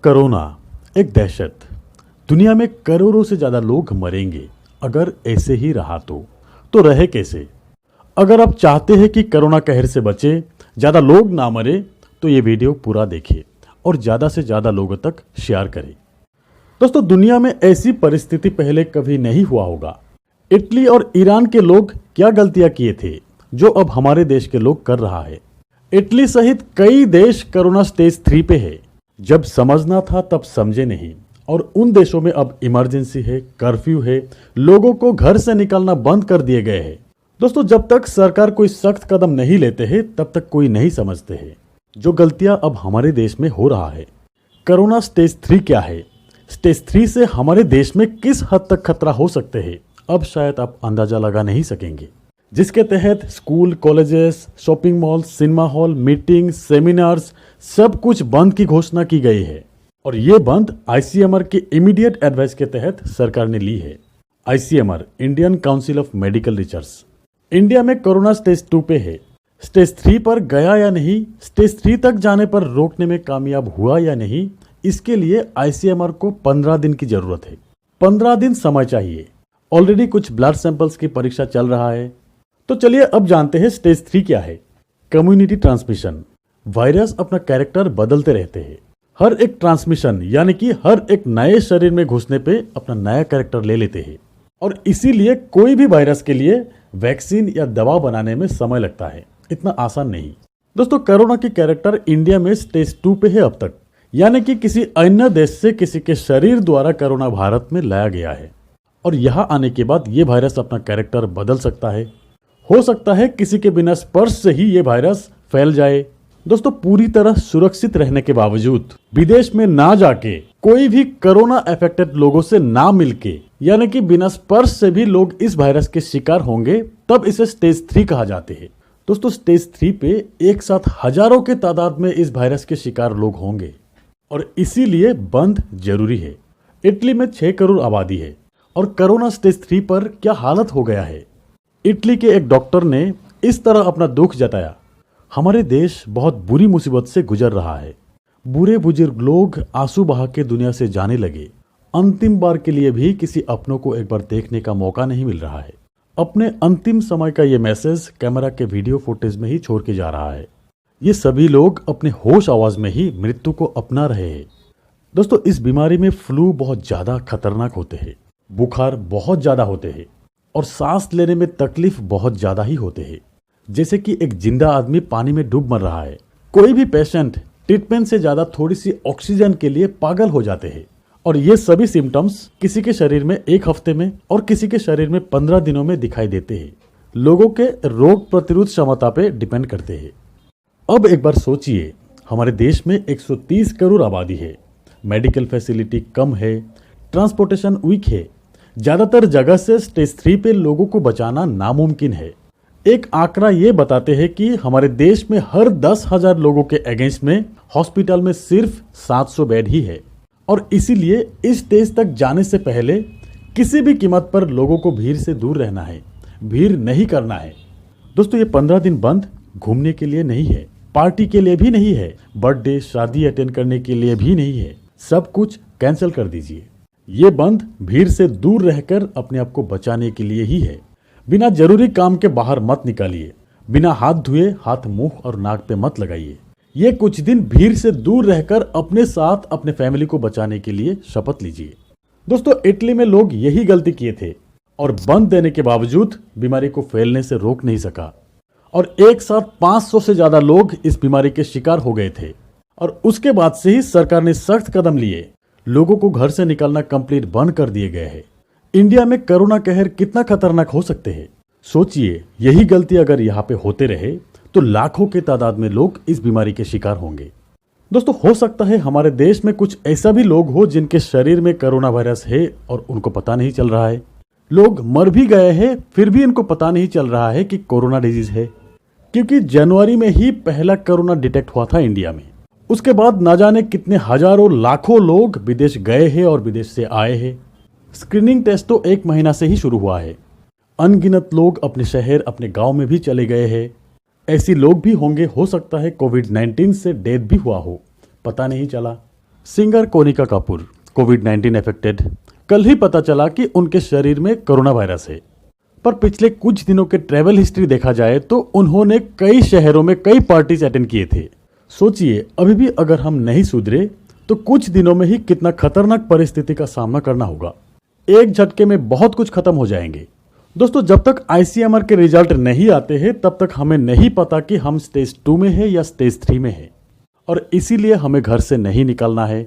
Corona एक दहशत। दुनिया में करोड़ों से ज्यादा लोग मरेंगे अगर ऐसे ही रहा तो रहे कैसे। अगर आप चाहते हैं कि कोरोना कहर से बचे, ज्यादा लोग ना मरे, तो ये वीडियो पूरा देखिए और ज्यादा से ज्यादा लोगों तक शेयर करें। दोस्तों, दुनिया में ऐसी परिस्थिति पहले कभी नहीं हुआ होगा। इटली और ईरान के लोग क्या गलतियां किए थे जो अब हमारे देश के लोग कर रहा है। इटली सहित कई देश कोरोना स्टेज 3 पे है। जब समझना था तब समझे नहीं, और उन देशों में अब इमरजेंसी है, कर्फ्यू है, लोगों को घर से निकलना बंद कर दिए गए हैं। दोस्तों, जब तक सरकार कोई सख्त कदम नहीं लेते हैं तब तक कोई नहीं समझते हैं जो गलतियां अब हमारे देश में हो रहा है। कोरोना स्टेज 3 क्या है, स्टेज 3 से हमारे देश में किस हद तक खतरा हो सकते हैं, अब शायद आप अंदाजा लगा नहीं सकेंगे। जिसके तहत school, colleges, shopping mall, cinema hall, meeting, seminars सब कुछ बंद की घोषणा की गई है। और ये बंद आईसीएमआर के इमीडिएट एडवाइस के तहत सरकार ने ली है। ICMR, Indian council of medical research, India में कोरोना स्टेज 2 पे है। स्टेज 3 पर गया या नहीं, स्टेज 3 तक जाने पर रोकने में कामयाब हुआ या नहीं, इसके लिए आईसीएमआर को 15 दिन की जरूरत है। 15 दिन समय चाहिए। ऑलरेडी कुछ ब्लड सैंपल्स की परीक्षा चल रहा है। तो चलिए अब जानते हैं स्टेज 3 क्या है। Community transmission. वायरस अपना कैरेक्टर बदलते रहते हैं। हर एक ट्रांसमिशन यानी कि हर एक नए शरीर में घुसने पे अपना नया कैरेक्टर ले लेते हैं, और इसीलिए कोई भी वायरस के लिए वैक्सीन या दवा बनाने में समय लगता है, इतना आसान नहीं। दोस्तों, कोरोना की कैरेक्टर इंडिया में स्टेज 2 पे है अब तक, यानी कि किसी अन्य देश से किसी के शरीर द्वारा कोरोना भारत में लाया गया है, और यहाँ आने के बाद ये वायरस अपना कैरेक्टर बदल सकता है। हो सकता है किसी के बिना स्पर्श से ही ये वायरस फैल जाए। दोस्तों, पूरी तरह सुरक्षित रहने के बावजूद विदेश में ना जाके, कोई भी कोरोना अफेक्टेड लोगों से ना मिलके, यानी कि बिना स्पर्श से भी लोग इस वायरस के शिकार होंगे, तब इसे स्टेज 3 कहा जाते हैं। दोस्तों, स्टेज 3 पे एक साथ हजारों के तादाद में इस वायरस के शिकार लोग होंगे, और इसीलिए बंद जरूरी है। इटली में 6 करोड़ आबादी है, और कोरोना स्टेज 3 पर क्या हालत हो गया है। इटली के एक डॉक्टर ने इस तरह अपना दुख जताया। हमारे देश बहुत बुरी मुसीबत से गुजर रहा है। बुरे बुजुर्ग लोग आंसू बहा के दुनिया से जाने लगे। अंतिम बार के लिए भी किसी अपनों को एक बार देखने का मौका नहीं मिल रहा है। अपने अंतिम समय का ये मैसेज कैमरा के वीडियो फुटेज में ही छोड़ के जा रहा है। ये सभी लोग अपने होश आवाज में ही मृत्यु को अपना रहे हैं। दोस्तों, इस बीमारी में फ्लू बहुत ज्यादा खतरनाक होते हैं, बुखार बहुत ज्यादा होते हैं, और सांस लेने में तकलीफ बहुत ज्यादा ही होते हैं, जैसे कि एक जिंदा आदमी पानी में डूब मर रहा है। कोई भी पेशेंट ट्रीटमेंट से ज्यादा थोड़ी सी ऑक्सीजन के लिए पागल हो जाते हैं, और ये सभी सिम्टम्स किसी के शरीर में 1 हफ्ते में और किसी के शरीर में 15 दिनों में दिखाई देते हैं। लोगों के रोग प्रतिरोध क्षमता पे डिपेंड करते हैं। अब एक बार सोचिए, हमारे देश में 130 करोड़ आबादी है, मेडिकल फैसिलिटी कम है, ट्रांसपोर्टेशन वीक है, ज्यादातर जगह से स्टेज 3 पे लोगों को बचाना नामुमकिन है। एक आंकड़ा ये बताते हैं कि हमारे देश में हर 10,000 लोगों के अगेंस्ट में हॉस्पिटल में सिर्फ 700 बेड ही है, और इसीलिए इस स्टेज तक जाने से पहले किसी भी कीमत पर लोगों को भीड़ से दूर रहना है, भीड़ नहीं करना है। दोस्तों, ये 15 दिन बंद घूमने के लिए नहीं है, पार्टी के लिए भी नहीं है, बर्थडे शादी अटेंड करने के लिए भी नहीं है। सब कुछ कैंसिल कर दीजिए। ये बंद भीड़ से दूर रहकर अपने आप को बचाने के लिए ही है। बिना जरूरी काम के बाहर मत निकालिए। बिना हाथ धोए हाथ मुंह और नाक पे मत लगाइए। ये कुछ दिन भीड़ से दूर रहकर अपने साथ अपने फैमिली को बचाने के लिए शपथ लीजिए। दोस्तों, इटली में लोग यही गलती किए थे, और बंद देने के बावजूद बीमारी को फैलने से रोक नहीं सका, और एक साथ 500 से ज्यादा लोग इस बीमारी के शिकार हो गए थे। और उसके बाद से ही सरकार ने सख्त कदम लिए। लोगों को घर से निकलना कंप्लीट बंद कर दिए गए हैं। इंडिया में कोरोना कहर कितना खतरनाक हो सकते हैं, सोचिए। यही गलती अगर यहाँ पे होते रहे तो लाखों के तादाद में लोग इस बीमारी के शिकार होंगे। दोस्तों, हो सकता है हमारे देश में कुछ ऐसा भी लोग हो जिनके शरीर में कोरोना वायरस है और उनको पता नहीं चल रहा है। लोग मर भी गए हैं फिर भी इनको पता नहीं चल रहा है कि कोरोना डिजीज है, क्योंकि जनवरी में ही पहला कोरोना डिटेक्ट हुआ था इंडिया में। उसके बाद ना जाने कितने हजारों लाखों लोग विदेश गए हैं और विदेश से आए हैं। स्क्रीनिंग टेस्ट तो 1 महीना से ही शुरू हुआ है। अनगिनत लोग अपने शहर अपने गांव में भी चले गए हैं। ऐसी लोग भी होंगे, हो सकता है कोविड-19 से डेथ भी हुआ हो, पता नहीं चला। सिंगर कोनिका कपूर कोविड-19 अफेक्टेड। कल ही पता चला कि उनके शरीर में कोरोना वायरस है। पर पिछले कुछ दिनों के ट्रैवल हिस्ट्री देखा जाए तो उन्होंने कई शहरों में कई पार्टीज अटेंड किए थे। सोचिए, अभी भी अगर हम नहीं सुधरे तो कुछ दिनों में ही कितना खतरनाक परिस्थिति का सामना करना होगा। एक झटके में बहुत कुछ खत्म हो जाएंगे। दोस्तों, जब तक ICMR के रिजल्ट नहीं आते हैं तब तक हमें नहीं पता कि हम स्टेज 2 में है या स्टेज 3 में है, और इसीलिए हमें घर से नहीं निकलना है।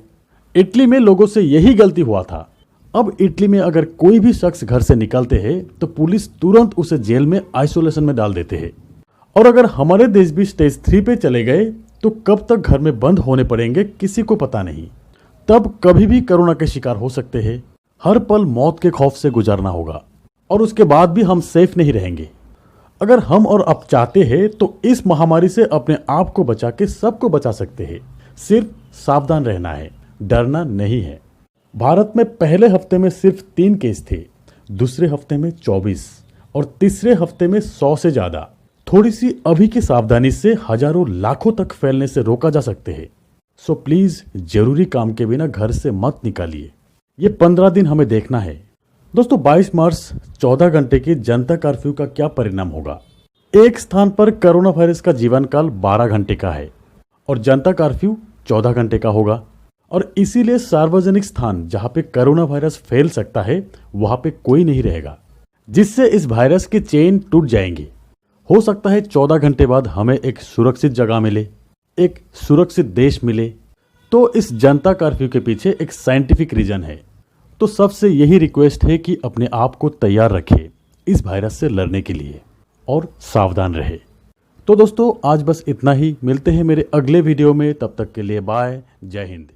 इटली में लोगों से यही गलती हुआ था। अब इटली में अगर कोई भी शख्स घर से निकलते हैं तो पुलिस तुरंत उसे जेल में आइसोलेशन में डाल देते हैं। और अगर हमारे देश भी स्टेज 3 पे चले गए तो कब तक घर में बंद होने पड़ेंगे किसी को पता नहीं। तब कभी भी कोरोना के शिकार हो सकते हैं। हर पल मौत के खौफ से गुजारना होगा और उसके बाद भी हम सेफ नहीं रहेंगे। अगर हम और आप चाहते हैं तो इस महामारी से अपने आप को बचा के सबको बचा सकते हैं। सिर्फ सावधान रहना है, डरना नहीं है। भारत में पहले हफ्ते में सिर्फ 3 केस थे, दूसरे हफ्ते में 24 और तीसरे हफ्ते में 100 से ज्यादा। थोड़ी सी अभी की सावधानी से हजारों लाखों तक फैलने से रोका जा सकते हैं। सो प्लीज जरूरी काम के बिना घर से मत निकालिए। ये 15 दिन हमें देखना है। दोस्तों, 22 मार्च 14 घंटे की जनता कर्फ्यू का क्या परिणाम होगा? एक स्थान पर कोरोना वायरस का जीवन काल 12 घंटे का है और जनता कर्फ्यू 14 घंटे का होगा। और इसीलिए सार्वजनिक स्थान जहां पे कोरोना वायरस फैल सकता है वहां पे कोई नहीं रहेगा, जिससे इस वायरस के चेन टूट जाएंगे। हो सकता है 14 घंटे बाद हमें एक सुरक्षित जगह मिले, एक सुरक्षित देश मिले। तो इस जनता कर्फ्यू के पीछे एक साइंटिफिक रीजन है। तो सबसे यही रिक्वेस्ट है कि अपने आप को तैयार रखें इस वायरस से लड़ने के लिए और सावधान रहे। तो दोस्तों, आज बस इतना ही। मिलते हैं मेरे अगले वीडियो में। तब तक के लिए बाय। जय हिंद।